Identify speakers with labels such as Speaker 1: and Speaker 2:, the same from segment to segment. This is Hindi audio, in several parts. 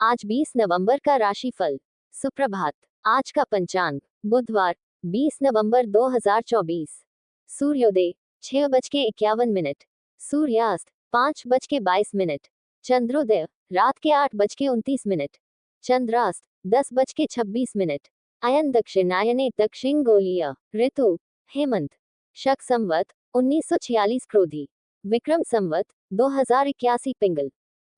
Speaker 1: आज 20 नवंबर का राशिफल। सुप्रभात। आज का पंचांग बुधवार 20 नवंबर 2024। सूर्योदय 6:51। सूर्यास्त 5:22। चंद्रोदय रात के 8:29। चंद्रास्त 10:26। अयन दक्षिणायने दक्षिण गोलीय। ऋतु हेमंत। शक संवत 1946 क्रोधी। विक्रम संवत 2081 पिंगल।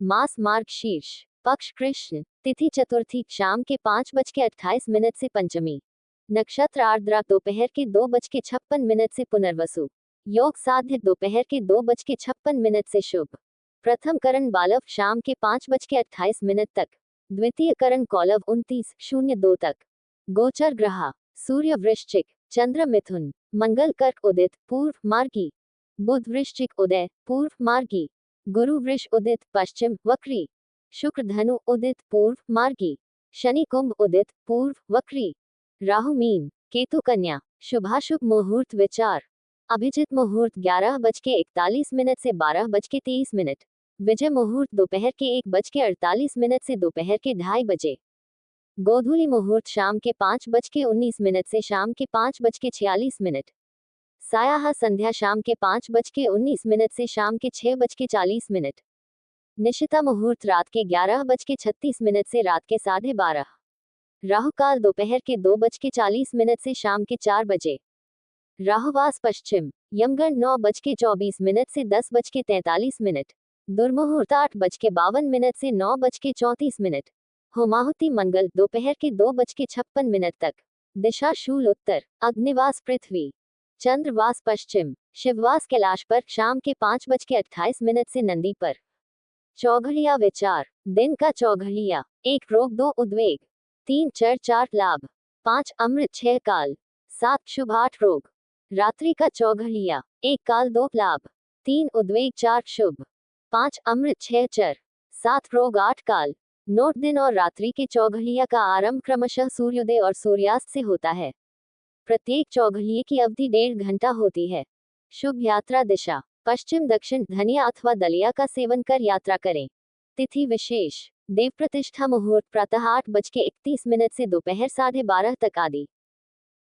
Speaker 1: मास मार्ग शीर्ष। पक्ष कृष्ण। तिथि चतुर्थी शाम के 5:28 से पंचमी। नक्षत्र आर्द्रा दोपहर के 2:56 से पुनर्वसु। योग साध्य दोपहर के 2:56 से शुभ। प्रथम करण बालव शाम के 5:28 तक। द्वितीय करण कौलव 29:02 तक। गोचर ग्रह सूर्य वृश्चिक, चंद्र मिथुन, मंगल कर्क उदित पूर्व मार्गी, बुध वृश्चिक उदय पूर्व मार्गी, गुरु वृष उदित पश्चिम वक्री, शुक्र धनु उदित पूर्व मार्गी, शनि कुंभ उदित पूर्व वक्री, राहु मीन, केतु कन्या। शुभाशुभ मुहूर्त विचार। अभिजित मुहूर्त 11:41 से 12:23। विजय मुहूर्त दोपहर के 1:48 से दोपहर के 2:30 बजे। गोधूली मुहूर्त शाम के 5:19 से शाम के 5:46। सायाह संध्या शाम के 5:19 से शाम के 6:40। निशिता मुहूर्त रात के 11:36 से रात के 12:30। राहुकाल दोपहर के 2:40 से शाम के 4 बजे। राहुवास पश्चिम। यमगण 9:24 से 10:43। दुर्मुहूर्त 8:52 से 9:34। होमाहुति मंगल दोपहर के 2:56 तक। दिशा शूल उत्तर। अग्निवास पृथ्वी। चंद्रवास पश्चिम। शिववास कैलाश पर शाम के 5:28 से नंदी पर। चौघड़िया विचार। दिन का चौघड़िया 1 रोग 2 उद्वेग 3 चर 4 लाभ 5 अमृत 6 काल 7 शुभ 8 रोग। रात्रि का चौघड़िया 1 काल 2 लाभ 3 उद्वेग 4 शुभ 5 अमृत 6 चर 7 रोग 8 काल। नोट दिन और रात्रि के चौघड़िया का आरंभ क्रमशः सूर्योदय और सूर्यास्त से होता है। प्रत्येक चौघड़िए की अवधि 1.5 घंटा होती है। शुभ यात्रा दिशा पश्चिम दक्षिण। धनिया अथवा दलिया का सेवन कर यात्रा करें। तिथि विशेष। देव प्रतिष्ठा मुहूर्त प्रातः 8:31 से दोपहर 12:30 तक आदि।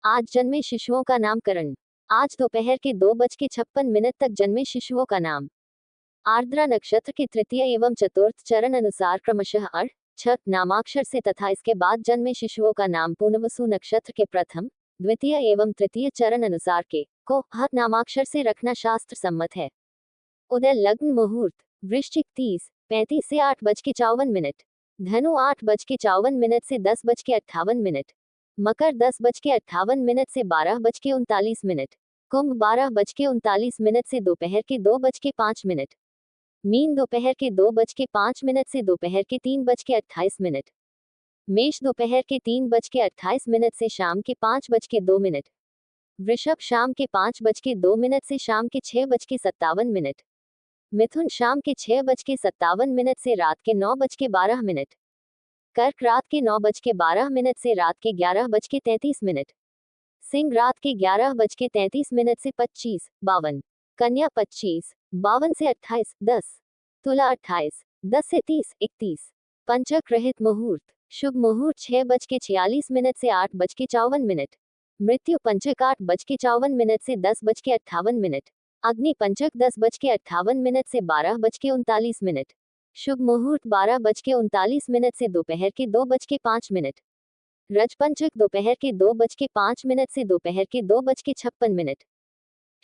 Speaker 1: आज जन्मे शिशुओं का नामकरण। आज दोपहर के 2:56 तक जन्मे शिशुओं का नाम। आर्द्रा नक्षत्र के तृतीय एवं चतुर्थ चरण अनुसार क्रमशः अर् छ नामाक्षर से तथा इसके बाद जन्मे शिशुओं का नाम पुनर्वसु नक्षत्र के प्रथम द्वितीय एवं तृतीय चरण अनुसार के को ह नामाक्षर से रखना शास्त्र सम्मत है। उदय लग्न मुहूर्त वृश्चिक 30:35 से 8:54। धनु 8:54 से 10:58। मकर 10:58 से 12:39। कुंभ 12:39 से दोपहर के 2:05। मीन दोपहर के 2:05 से दोपहर के 3:28। मेष दोपहर के 3:28 से शाम के 5:02। वृषभ शाम के 5:02 से शाम के 6:57। मिथुन शाम के 6:57 से रात के 9:12। कर्क रात के 9:12 से रात के 11:33। सिंह रात के 11:33 से 25:52। कन्या 25:52 से 28:10। तुला 28:10 से 30:31। पंचक रहित मुहूर्त। शुभ मुहूर्त 6:46 से 8:54। मृत्यु पंचक 8:54 से 10:58। अग्नि पंचक 10:58 से 12:39। शुभ मुहूर्त 12:39 से दोपहर के 2:05। रज पंचक दोपहर के 2:05 से दोपहर के 2:56।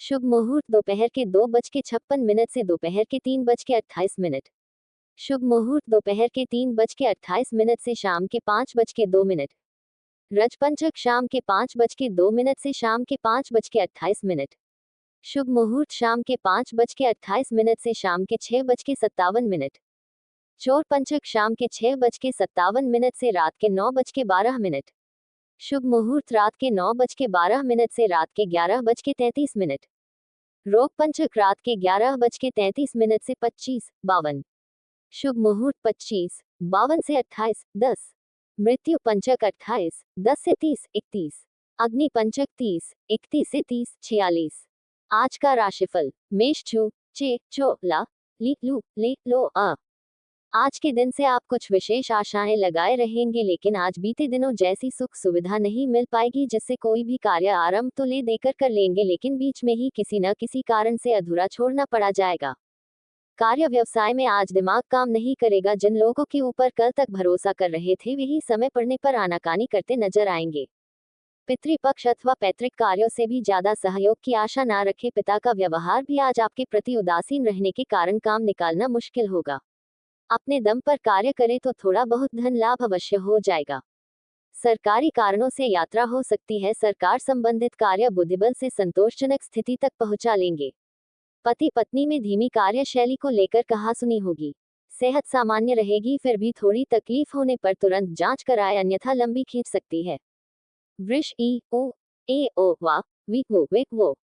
Speaker 1: शुभ मुहूर्त दोपहर के 2:56 से दोपहर के 3:28। शुभ मुहूर्त दोपहर के 3:28 से शाम के 5:02। रज पंचक शाम के 5:02 से शाम के 5:28। शुभ मुहूर्त शाम के 5:28 से शाम के 6:57। चोर पंचक शाम के 6:57 से रात के 9:12। शुभ मुहूर्त रात के 9:12 से रात के 11:33। रोग पंचक रात के 11:33 से 25:52। शुभ मुहूर्त 25:52 से 28:10। मृत्यु पंचक 28:10 से 30:31। अग्नि पंचक 30:31 से 30:46। आज का राशिफल। मेष छू चे चो ला ली लू ले लो अ। आज के दिन से आप कुछ विशेष आशाएं लगाए रहेंगे, लेकिन आज बीते दिनों जैसी सुख सुविधा नहीं मिल पाएगी, जिससे कोई भी कार्य आरंभ तो ले देकर कर लेंगे, लेकिन बीच में ही किसी न किसी कारण से अधूरा छोड़ना पड़ा जाएगा। कार्य व्यवसाय में आज दिमाग काम नहीं करेगा। जिन लोगों के ऊपर कल तक भरोसा कर रहे थे, वही समय पड़ने पर आनाकानी करते नजर आएंगे। पितृपक्ष अथवा पैतृक कार्यों से भी ज्यादा सहयोग की आशा ना रखें। पिता का व्यवहार भी आज आपके प्रति उदासीन रहने के कारण काम निकालना मुश्किल होगा। अपने दम पर कार्य करें तो थोड़ा बहुत धन लाभ अवश्य हो जाएगा। सरकारी कारणों से यात्रा हो सकती है। सरकार संबंधित कार्य बुद्धिबल से संतोषजनक स्थिति तक पहुंचा लेंगे। पति पत्नी में धीमी कार्यशैली को लेकर कहासुनी होगी। सेहत सामान्य रहेगी, फिर भी थोड़ी तकलीफ होने पर तुरंत जांच कराएं, अन्यथा लंबी खींच सकती है। वृष ई ओ ए ओ वा वी वो वे वो।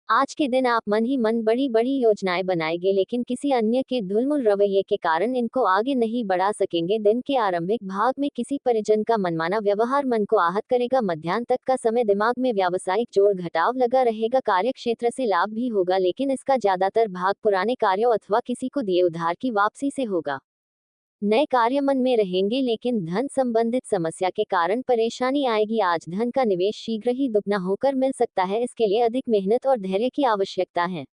Speaker 1: आज के दिन आप मन ही मन बड़ी बड़ी योजनाएं बनाएंगे, लेकिन किसी अन्य के धुलमुल रवैये के कारण इनको आगे नहीं बढ़ा सकेंगे। दिन के आरंभिक भाग में किसी परिजन का मनमाना व्यवहार मन को आहत करेगा। मध्याह्न तक का समय दिमाग में व्यावसायिक जोड़ घटाव लगा रहेगा। कार्य क्षेत्र से लाभ भी होगा, लेकिन इसका ज्यादातर भाग पुराने कार्यों अथवा किसी को दिए उधार की वापसी से होगा। नए कार्य मन में रहेंगे, लेकिन धन संबंधित समस्या के कारण परेशानी आएगी। आज धन का निवेश शीघ्र ही दुगना होकर मिल सकता है, इसके लिए अधिक मेहनत और धैर्य की आवश्यकता है।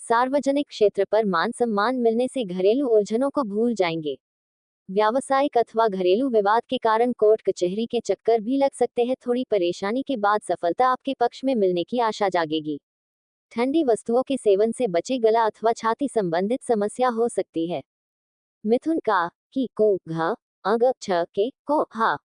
Speaker 1: सार्वजनिक क्षेत्र पर मान सम्मान मिलने से घरेलू उलझनों को भूल जाएंगे। व्यावसायिक अथवा घरेलू विवाद के कारण कोर्ट कचहरी के चक्कर भी लग सकते हैं। थोड़ी परेशानी के बाद सफलता आपके पक्ष में मिलने की आशा जागेगी। ठंडी वस्तुओं के सेवन से बचे। गला अथवा छाती संबंधित समस्या हो सकती है। मिथुन का की को घ अग छ के को हा।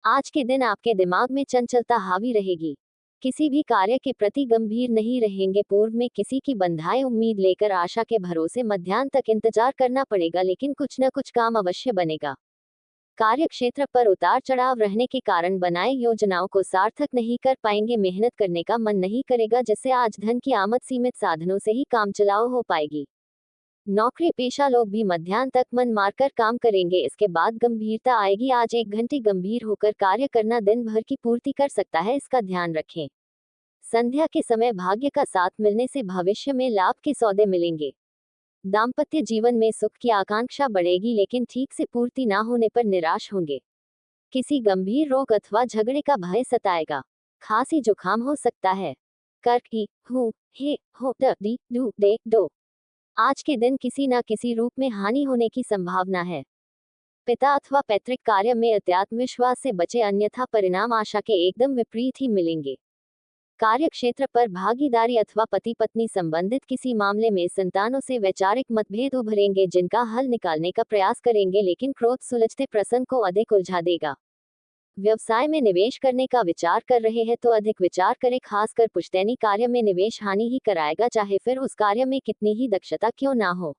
Speaker 1: आज के दिन आपके दिमाग में चंचलता हावी रहेगी। किसी भी कार्य के प्रति गंभीर नहीं रहेंगे। पूर्व में किसी की बंधाई उम्मीद लेकर आशा के भरोसे मध्याह्न तक इंतजार करना पड़ेगा, लेकिन कुछ न कुछ काम अवश्य बनेगा। कार्य क्षेत्र पर उतार चढ़ाव रहने के कारण बनाए योजनाओं को सार्थक नहीं कर पाएंगे। मेहनत करने का मन नहीं करेगा, जिससे आज धन की आमद सीमित साधनों से ही काम चलाओ हो पाएगी। नौकरी पेशा लोग भी मध्याह्न तक मन मारकर काम करेंगे, इसके बाद गंभीरता आएगी। आज 1 घंटे गंभीर होकर कार्य करना दिन भर की पूर्ति कर सकता है, इसका ध्यान रखें। संध्या के समय भाग्य का साथ मिलने से भविष्य में लाभ के सौदे मिलेंगे। दाम्पत्य जीवन में सुख की आकांक्षा बढ़ेगी, लेकिन ठीक से पूर्ति ना होने पर निराश होंगे। किसी गंभीर रोग अथवा झगड़े का भय सताएगा। खांसी जुकाम हो सकता है। कर्क ई हु हे हो द दी दू दे दो। आज के दिन किसी न किसी रूप में हानि होने की संभावना है। पिता अथवा पैतृक कार्य में अत्यात्म विश्वास से बचे, अन्यथा परिणाम आशा के एकदम विपरीत ही मिलेंगे। कार्य क्षेत्र पर भागीदारी अथवा पति पत्नी संबंधित किसी मामले में संतानों से वैचारिक मतभेद उभरेंगे, जिनका हल निकालने का प्रयास करेंगे, लेकिन क्रोध सुलझते प्रसंग को अधिक उलझा देगा। व्यवसाय में निवेश करने का विचार कर रहे हैं तो अधिक विचार करें, खासकर पुश्तैनी कार्य में निवेश हानि ही कराएगा, चाहे फिर उस कार्य में कितनी ही दक्षता क्यों ना हो।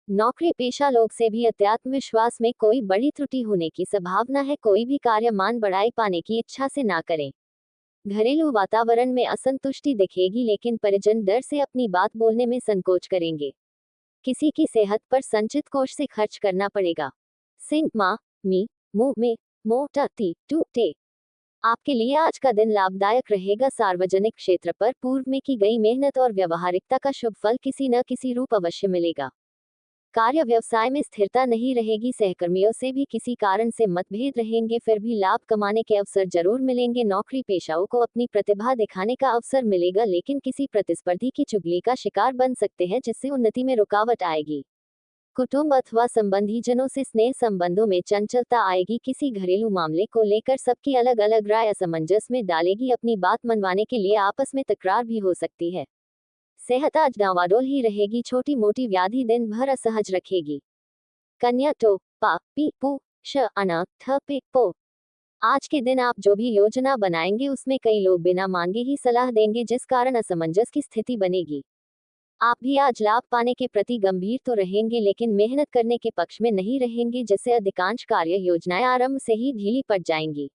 Speaker 1: नौकरी पेशा लोग से भी अत्यात्म विश्वास में कोई बड़ी त्रुटि होने की संभावना है। कोई भी कार्य मान बढ़ाई पाने की इच्छा से ना करें। घरेलू वातावरण में असंतुष्टि दिखेगी, लेकिन परिजन डर से अपनी बात बोलने में संकोच करेंगे। किसी की सेहत पर संचित कोष से खर्च करना पड़ेगा। सिंह माँ मी मुंह में मोटा ती टूटे। आपके लिए आज का दिन लाभदायक रहेगा। सार्वजनिक क्षेत्र पर पूर्व में की गई मेहनत और व्यवहारिकता का शुभ फल किसी न किसी रूप अवश्य मिलेगा। कार्य व्यवसाय में स्थिरता नहीं रहेगी। सहकर्मियों से भी किसी कारण से मतभेद रहेंगे, फिर भी लाभ कमाने के अवसर जरूर मिलेंगे। नौकरी पेशाओं को अपनी प्रतिभा दिखाने का अवसर मिलेगा, लेकिन किसी प्रतिस्पर्धी की चुगली का शिकार बन सकते हैं, जिससे उन्नति में रुकावट आएगी। कुटुंब अथवा संबंधीजनों से स्नेह संबंधों में चंचलता आएगी। किसी घरेलू मामले को लेकर सबकी अलग अलग राय असमंजस में डालेगी। अपनी बात मनवाने के लिए आपस में तकरार भी हो सकती है। सेहत आज डावाडोल ही रहेगी। छोटी मोटी व्याधि दिन भर असहज रखेगी। कन्या टो पा पी पू श अना थ पे पो। आज के दिन आप जो भी योजना बनाएंगे, उसमें कई लोग बिना मांगे ही सलाह देंगे, जिस कारण असमंजस की स्थिति बनेगी। आप भी आज लाभ पाने के प्रति गंभीर तो रहेंगे, लेकिन मेहनत करने के पक्ष में नहीं रहेंगे, जिससे अधिकांश कार्य योजनाएं आरंभ से ही ढीली पड़ जाएंगी।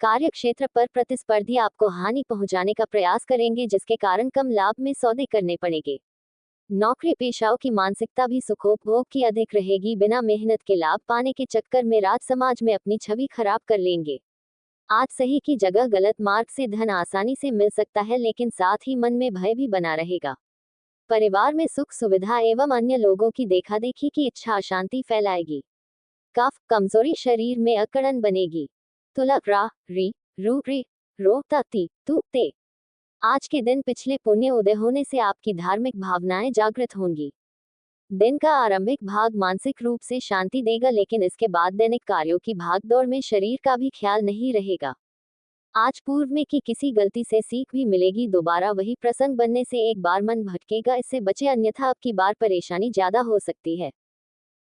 Speaker 1: कार्य क्षेत्र पर प्रतिस्पर्धी आपको हानि पहुंचाने का प्रयास करेंगे, जिसके कारण कम लाभ में सौदे करने पड़ेंगे। नौकरी पेशाओं की मानसिकता भी सुखोपभोग की अधिक रहेगी। बिना मेहनत के लाभ पाने के चक्कर में राज समाज में अपनी छवि खराब कर लेंगे। आज सही की जगह गलत मार्ग से धन आसानी से मिल सकता है, लेकिन साथ ही मन में भय भी बना रहेगा। परिवार में सुख सुविधा एवं अन्य लोगों की देखादेखी की इच्छा अशांति फैलाएगी। कफ कमजोरी शरीर में अकड़न बनेगी। तुला रा री रू रे रो ता ती तू ते। आज के दिन पिछले पुण्य उदय होने से आपकी धार्मिक भावनाएं जागृत होंगी। दिन का आरंभिक भाग मानसिक रूप से शांति देगा, लेकिन इसके बाद दैनिक कार्यों की भागदौड़ में शरीर का भी ख्याल नहीं रहेगा। आज पूर्व में की किसी गलती से सीख भी मिलेगी। दोबारा वही प्रसंग बनने से एक बार मन भटकेगा, इससे बचे, अन्यथा अब की बार परेशानी ज्यादा हो सकती है।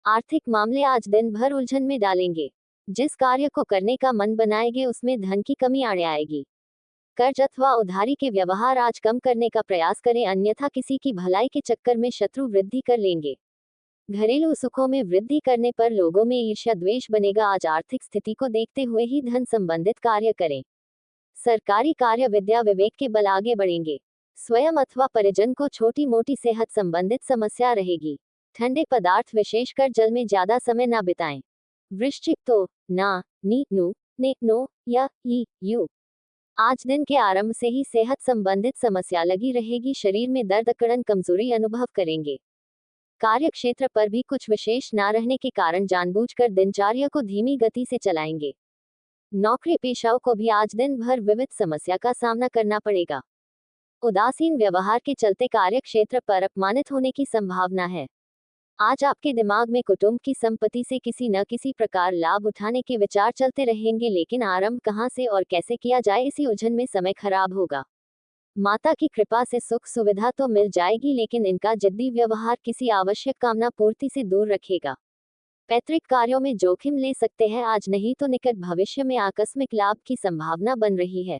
Speaker 1: आर्थिक मामले आज दिन भर उलझन में डालेंगे। जिस कार्य को करने का मन बनाएंगे उसमें धन की कमी आड़े आएगी। कर्ज अथवा उधारी के व्यवहार आज कम करने का प्रयास करें, अन्यथा किसी की भलाई के चक्कर में शत्रु वृद्धि कर लेंगे। घरेलू सुखों में वृद्धि करने पर लोगों में ईर्ष्या द्वेष बनेगा। आज आर्थिक स्थिति को देखते हुए ही धन संबंधित कार्य करें। सरकारी कार्य विद्या विवेक के बल आगे बढ़ेंगे। स्वयं अथवा परिजन को छोटी मोटी सेहत संबंधित समस्या रहेगी। ठंडे पदार्थ विशेषकर जल में ज्यादा समय न बिताएं। वृश्चिक तो ना नी नु ने नो या ई यू। आज दिन के आरंभ से ही सेहत संबंधित समस्या लगी रहेगी। शरीर में दर्द अकड़न कमजोरी अनुभव करेंगे। कार्य क्षेत्र पर भी कुछ विशेष न रहने के कारण जानबूझकर दिनचर्या को धीमी गति से चलाएंगे। नौकरी पेशाओं को भी आज दिन भर विविध समस्या का सामना करना पड़ेगा। उदासीन व्यवहार के चलते कार्य क्षेत्र पर अपमानित होने की संभावना है। आज आपके दिमाग में कुटुंब की संपत्ति से किसी न किसी प्रकार लाभ उठाने के विचार चलते रहेंगे, लेकिन आरंभ कहां से और कैसे किया जाए इसी उलझन में समय खराब होगा। माता की कृपा से सुख सुविधा तो मिल जाएगी, लेकिन इनका जिद्दी व्यवहार किसी आवश्यक कामना पूर्ति से दूर रखेगा। पैतृक कार्यों में जोखिम ले सकते हैं आज, नहीं तो निकट भविष्य में आकस्मिक लाभ की संभावना बन रही है।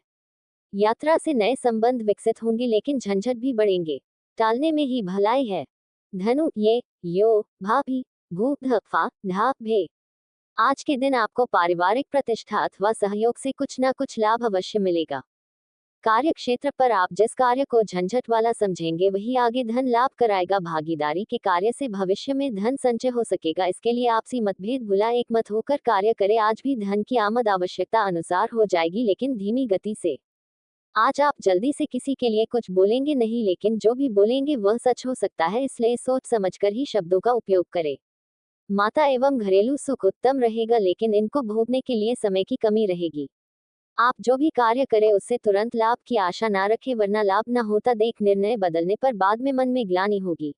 Speaker 1: यात्रा से नए संबंध विकसित होंगे, लेकिन झंझट भी बढ़ेंगे। टालने में ही भलाई है। धनु ये यो भाभी भू ध फा ढा भे। आज के दिन आपको पारिवारिक प्रतिष्ठा अथवा सहयोग से कुछ न कुछ लाभ अवश्य मिलेगा। कार्य क्षेत्र पर आप जिस कार्य को झंझट वाला समझेंगे वही आगे धन लाभ कराएगा। भागीदारी के कार्य से भविष्य में धन संचय हो सकेगा। इसके लिए आपसी मतभेद भुला एक मत होकर कार्य करें। आज भी धन की आमद आवश्यकता अनुसार हो जाएगी, लेकिन धीमी गति से। आज आप जल्दी से किसी के लिए कुछ बोलेंगे नहीं, लेकिन जो भी बोलेंगे वह सच हो सकता है, इसलिए सोच समझकर ही शब्दों का उपयोग करें। माता एवं घरेलू सुख उत्तम रहेगा, लेकिन इनको भोगने के लिए समय की कमी रहेगी। आप जो भी कार्य करें उससे तुरंत लाभ की आशा ना रखें, वरना लाभ न होता देख निर्णय बदलने पर बाद में मन में ग्लानि होगी।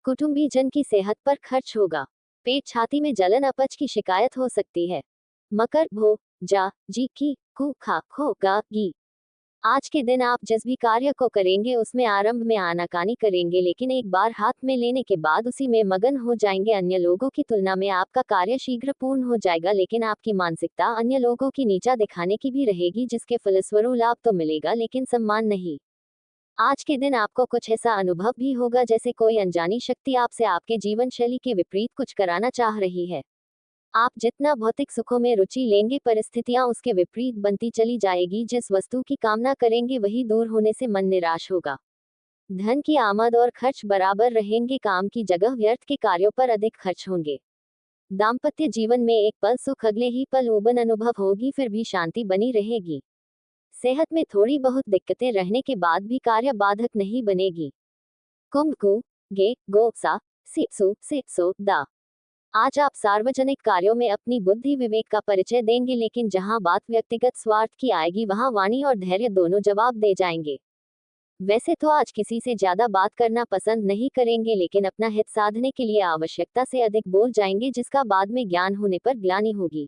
Speaker 1: कुटुंबीजन की सेहत पर खर्च होगा। पेट छाती में जलन अपच की शिकायत हो सकती है। मकर भो जा जी की कु खा खो गा गी। आज के दिन आप जिस भी कार्य को करेंगे उसमें आरंभ में आनाकानी करेंगे, लेकिन एक बार हाथ में लेने के बाद उसी में मगन हो जाएंगे। अन्य लोगों की तुलना में आपका कार्य शीघ्र पूर्ण हो जाएगा, लेकिन आपकी मानसिकता अन्य लोगों की नीचा दिखाने की भी रहेगी, जिसके फलस्वरूप लाभ तो मिलेगा लेकिन सम्मान नहीं। आज के दिन आपको कुछ ऐसा अनुभव भी होगा जैसे कोई अनजानी शक्ति आपसे आपके जीवन शैली के विपरीत कुछ कराना चाह रही है। आप जितना भौतिक सुखों में रुचि लेंगे, परिस्थितियां उसके विपरीत बनती चली जाएगी। जिस वस्तु की कामना करेंगे वही दूर होने से मन निराश होगा। धन की आमद और खर्च बराबर रहेंगे। काम की जगह व्यर्थ के कार्यों पर अधिक खर्च होंगे। दाम्पत्य जीवन में एक पल सुख अगले ही पल उबन अनुभव होगी, फिर भी शांति बनी रहेगी। सेहत में थोड़ी बहुत दिक्कतें रहने के बाद भी कार्य बाधक नहीं बनेगी। कुंभ को गे गो सा सी सु से सो दा। आज आप सार्वजनिक कार्यों में अपनी बुद्धि विवेक का परिचय देंगे, लेकिन जहां बात व्यक्तिगत स्वार्थ की आएगी वहां वाणी और धैर्य दोनों जवाब दे जाएंगे। वैसे तो आज किसी से ज्यादा बात करना पसंद नहीं करेंगे, लेकिन अपना हित साधने के लिए आवश्यकता से अधिक बोल जाएंगे, जिसका बाद में ज्ञान होने पर ग्लानि होगी।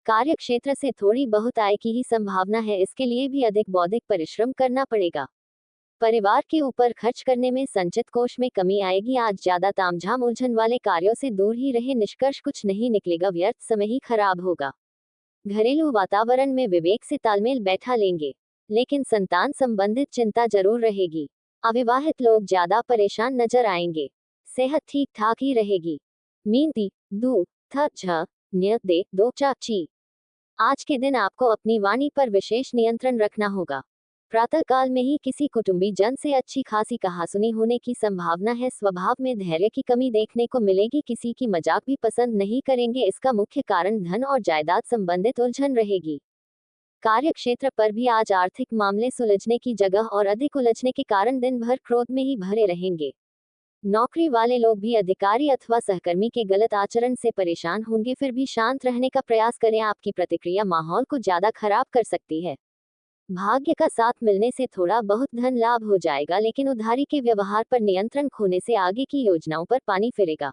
Speaker 1: कार्य क्षेत्र से थोड़ी बहुत आय की ही संभावना है, इसके लिए भी अधिक बौद्धिक परिश्रम करना पड़ेगा। परिवार के ऊपर खर्च करने में संचित कोष में कमी आएगी। आज ज्यादा तामझाम उलझन वाले कार्यों से दूर ही रहे, निष्कर्ष कुछ नहीं निकलेगा, व्यर्थ समय ही खराब होगा। घरेलू वातावरण में विवेक से तालमेल बैठा लेंगे, लेकिन संतान संबंधित चिंता जरूर रहेगी। अविवाहित लोग ज्यादा परेशान नजर आएंगे। सेहत ठीक ठाक ही रहेगी। मीनती दू थ झ न्य दे दो चा ची। आज के दिन आपको अपनी वाणी पर विशेष नियंत्रण रखना होगा। प्रातः काल में ही किसी कुटुंबी जन से अच्छी खासी कहासुनी होने की संभावना है। स्वभाव में धैर्य की कमी देखने को मिलेगी। किसी की मजाक भी पसंद नहीं करेंगे, इसका मुख्य कारण धन और जायदाद संबंधित उलझन रहेगी। कार्य क्षेत्र पर भी आज आर्थिक मामले सुलझने की जगह और अधिक उलझने के कारण दिन भर क्रोध में ही भरे रहेंगे। नौकरी वाले लोग भी अधिकारी अथवा सहकर्मी के गलत आचरण से परेशान होंगे, फिर भी शांत रहने का प्रयास करें। आपकी प्रतिक्रिया माहौल को ज्यादा खराब कर सकती है। भाग्य का साथ मिलने से थोड़ा बहुत धन लाभ हो जाएगा, लेकिन उधारी के व्यवहार पर नियंत्रण खोने से आगे की योजनाओं पर पानी फिरेगा।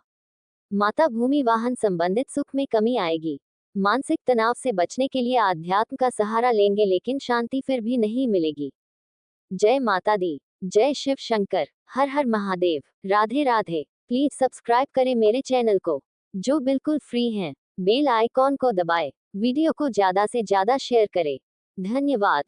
Speaker 1: माता भूमि वाहन संबंधित सुख में कमी आएगी। मानसिक तनाव से बचने के लिए आध्यात्म का सहारा लेंगे, लेकिन शांति फिर भी नहीं मिलेगी। जय माता दी, जय शिव शंकर, हर हर महादेव, राधे राधे। प्लीज सब्सक्राइब करें मेरे चैनल को, जो बिल्कुल फ्री है। बेल आइकॉन को दबाएं, वीडियो को ज्यादा से ज्यादा शेयर करें। धन्यवाद।